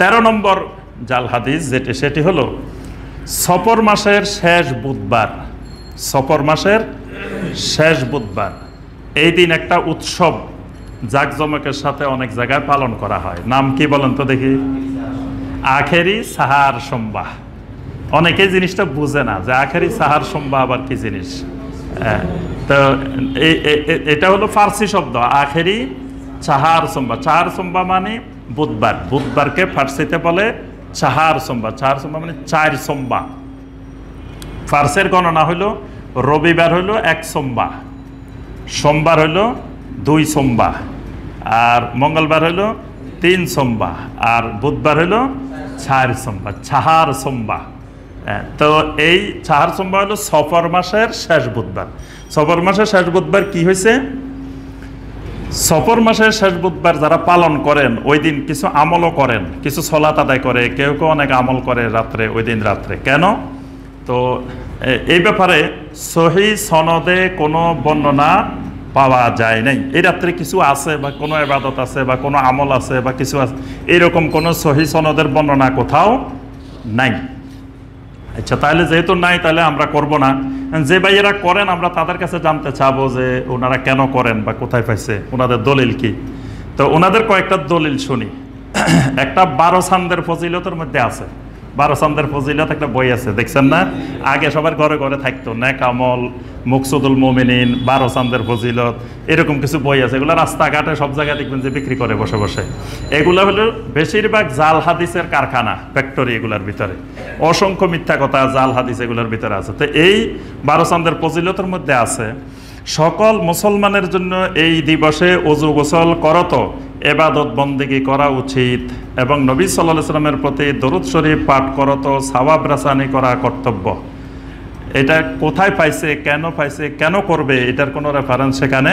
13 নম্বর জাল হাদিস সেটি হলো সফর মাসের শেষ বুধবার। সফর মাসের শেষ বুধবার এই দিন একটা উৎসব জাঁকজমকের সাথে অনেক জায়গায় পালন করা হয়। নাম কি বলেন তো দেখি? আখেরি সাহার সোমবার। অনেকেই জিনিসটা বুঝে না যে আখেরি সাহার সোমবার আবার কি জিনিস। তো এটা হলো ফার্সি শব্দ, আখেরি চাহার সোমবার। চাহার সোমবার মানে বুধবার। বুধবারকে ফার্সিতে বলে চাহার সোমবার। চাহার সোমবার মানে 4 সোমবার। ফার্সের গণনা হইল রবিবার হইল 1 সোমবার, সোমবার হইল 2 সোমবার, আর মঙ্গলবার হইল 3 সোমবার, আর বুধবার হইল 4 সোমবার, চাহার সোমবার। তো এই চাহার সোমবার হলো সফর মাসের শেষ বুধবার। সফর মাসের শেষ বুধবার কি হয়েছে? সফর মাসের শেষ বুধবার যারা পালন করেন ওই দিন কিছু আমলও করেন, কিছু সলাত আদায় করে, কেউ কেউ অনেক আমল করে রাত্রে, ওই দিন রাত্রে। কেন? তো এই ব্যাপারে সহি সনদে কোনো বর্ণনা পাওয়া যায় নাই। এই রাত্রে কিছু আছে বা কোনো ইবাদত আছে বা কোনো আমল আছে বা কিছু আছে, এরকম কোনো সহি সনদের বর্ণনা কোথাও নাই। আচ্ছা, তাহলে যেহেতু নাই তাহলে আমরা করব না। যে ভাইয়েরা করেন আমরা তাদের কাছে জানতে চাবো যে ওনারা কেন করেন বা কোথায় পাইছে, ওনাদের দলিল কি। তো ওনাদের কয়েকটা দলিল শুনি। একটা 12 চাঁদের ফজিলতের মধ্যে আছে। 12 চাঁদের ফজিলত একটা বই আছে, দেখছেন না? আগে সবার ঘরে ঘরে থাকতো, নেক আমল, মুকসুদুল মুমিনিন, 12 চাঁদের ফজিলত, এরকম কিছু বই আছে। এগুলো রাস্তাঘাটে সব জায়গায় দেখবেন যে বিক্রি করে বসে বসে। এগুলো হলো বেশিরভাগ জাল হাদিসের কারখানা, ফ্যাক্টরি। এগুলোর ভিতরে অসংখ্য মিথ্যা কথা, জাল হাদিস এগুলোর ভিতরে আছে। তো এই 12 চাঁদের ফজিলতের মধ্যে আছে সকল মুসলমানের জন্য এই দিবসে ওযু গোসল করত, এবাদত বন্দেগী করা উচিত এবং নবী সাল্লাল্লাহু আলাইহি ওয়াসাল্লামের প্রতি দরুদ শরীফ পাঠ করত, সওয়াব রাসানি করা কর্তব্য। এটা কোথায় পাইছে, কেন পাইছে, কেন করবে, এটার কোনো রেফারেন্স সেখানে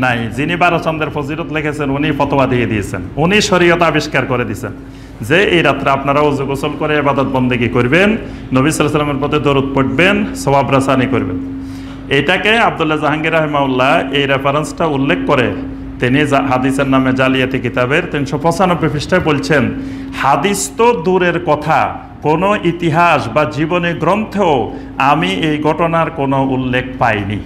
নাই। যিনি 12 চাঁদের ফজিলত লিখেছেন উনি ফতোয়া দিয়ে দিয়েছেন, উনি শরীয়ত আবিষ্কার করে দিয়েছেন যে এই রাত্রে আপনারা ওযু গোসল করে ইবাদত বন্দেগী করবেন, নবী সাল্লাল্লাহু আলাইহি ওয়াসাল্লামের প্রতি দরুদ পড়বেন, সওয়াব রাসানি করবেন। এটাকে আব্দুল্লাহ জাহাঙ্গীর রাহিমাহুল্লাহ এই রেফারেন্সটা উল্লেখ করে তিনি হাদিসের নামে জালিয়াতি কিতাবের 395 পৃষ্ঠায় বলছেন, হাদিস তো দূরের কথা, কোনো ইতিহাস বা জীবনী গ্রন্থেও আমি এই ঘটনার কোনো উল্লেখ পাইনি।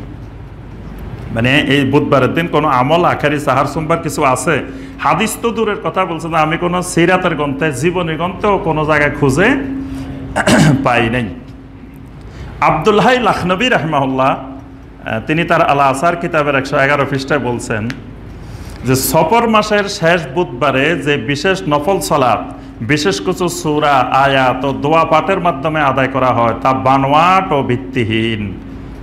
মানে এই বুধবারের দিন কোনো আমল আখেরি সাহার সোমবার কিছু আছে, হাদিস তো দূরের কথা বলছে না, আমি কোনো সিরাতের গ্রন্থে, জীবনী গ্রন্থেও কোনো জায়গায় খুঁজে পাই নাই। আব্দুল হাই লাখনবী রাহিমাহুল্লাহ তিনি তার আল আসার কিতাবের 111 পৃষ্ঠায় বলছেন যে সফর মাসের শেষ বুধবারে যে বিশেষ নফল সালাত, বিশেষ কিছু সূরা, আয়াত ও দোয়া পাঠের মাধ্যমে আদায় করা হয় তা বানোয়াট ও ভিত্তিহীন।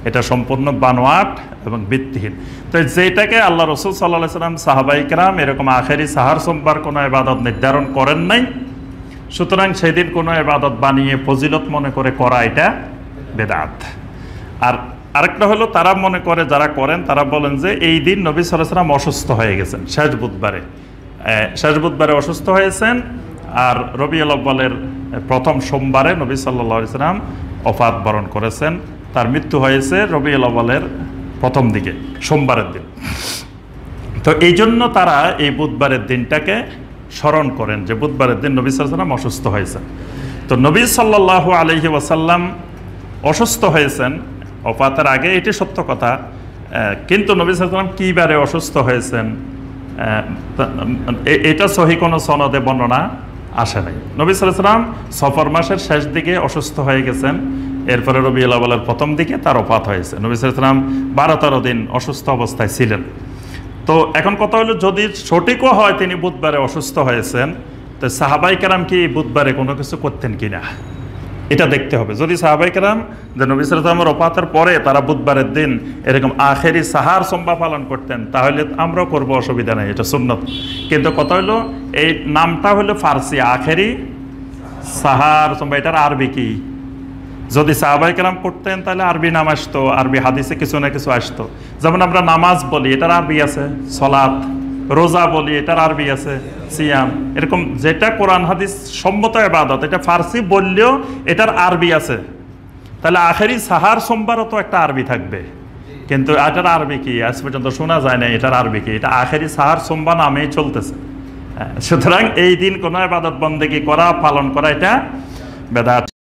এটা সম্পূর্ণ বানোয়াট এবং ভিত্তিহীন। তো যেটাকে আল্লাহ রাসূল সাল্লাল্লাহু আলাইহি ওয়াসাল্লাম, সাহাবায়ে কেরাম এরকম আখেরি সাহার সোমবার কোনো ইবাদত নির্ধারণ করেন নাই, সুতরাং সেদিন কোনো ইবাদত বানিয়ে ফজিলত মনে করে করা এটা বেদাত। আর আরেকটা হলো তারা মনে করে, যারা করেন তারা বলেন যে এই দিন নবী সাল্লাল্লাহু আলাইহি ওয়াসাল্লাম অসুস্থ হয়ে গেছেন, শেষ বুধবারে অসুস্থ হয়েছেন। আর রবিউল আউয়ালের প্রথম সোমবারে নবী সাল্লাল্লাহু আলাইহি ওয়াসাল্লাম ওফাত বরণ করেছেন, তার মৃত্যু হয়েছে রবিউল আউয়ালের প্রথম দিকে, সোমবারের দিন। তো এই জন্য তারা এই বুধবারের দিনটাকে স্মরণ করেন যে বুধবারের দিন নবী সাল্লাল্লাহু আলাইহি ওয়াসাল্লাম অসুস্থ হয়েছেন। তো নবী সাল্লাল্লাহু আলাইহি ওয়াসাল্লাম অসুস্থ হয়েছেন ওফাতের আগে, এটি সত্য কথা। কিন্তু নবী সাল্লাল্লাহু আলাইহি ওয়াসাল্লাম কী বারে অসুস্থ হয়েছেন এটা সহি কোনো সনদে বর্ণনা আসে নাই। নবী সাল্লাল্লাহু আলাইহি ওয়াসাল্লাম সফর মাসের শেষ দিকে অসুস্থ হয়ে গেছেন, এরপরে রবিউল আউয়ালের প্রথম দিকে তার ওফাত হয়েছে। নবী সাল্লাল্লাহু আলাইহি ওয়াসাল্লাম 12-13 দিন অসুস্থ অবস্থায় ছিলেন। তো এখন কথা হলো, যদি সঠিকও হয় তিনি বুধবারে অসুস্থ হয়েছেন, তো সাহাবায়ে কেরাম কি বুধবারে কোনো কিছু করতেন কিনা এটা দেখতে হবে। যদি সাহাবায়ে কেরাম যে নবী সাল্লাল্লাহু আলাইহি ওয়াসাল্লামের ওফাতের পরে তারা বুধবারের দিন এরকম আখেরি সাহার সোমবার পালন করতেন, তাহলে আমরাও করব, অসুবিধা নেই, এটা সুন্নত। কিন্তু কথা হলো এই নামটা হলো ফার্সি, আখেরি সাহার সোমবার, এটার আরবি কি? যদি সাহাবায়ে কেরাম করতেন তাহলে আরবি নাম আসতো, আরবি হাদিসে কিছু না কিছু আসতো। যেমন আমরা নামাজ বলি, এটার আরবি আছে সলাত, রোজা বলি এটার আরবি আছে সিয়াম, এরকম যেটা কোরআন হাদিস সম্মত ইবাদত এটা ফার্সি বললেও এটার আরবি আছে। তাহলে আখেরি সাহার সোমবারও তো একটা আরবি থাকবে, কিন্তু এটার আরবি কি আজ পর্যন্ত শোনা যায় না। এটার আরবি কি? এটা আখেরি সাহার সোমবার নামেই চলতেছে। সুতরাং এই দিন কোনো ইবাদত বন্দেগী করা, পালন করা এটা বেদাত।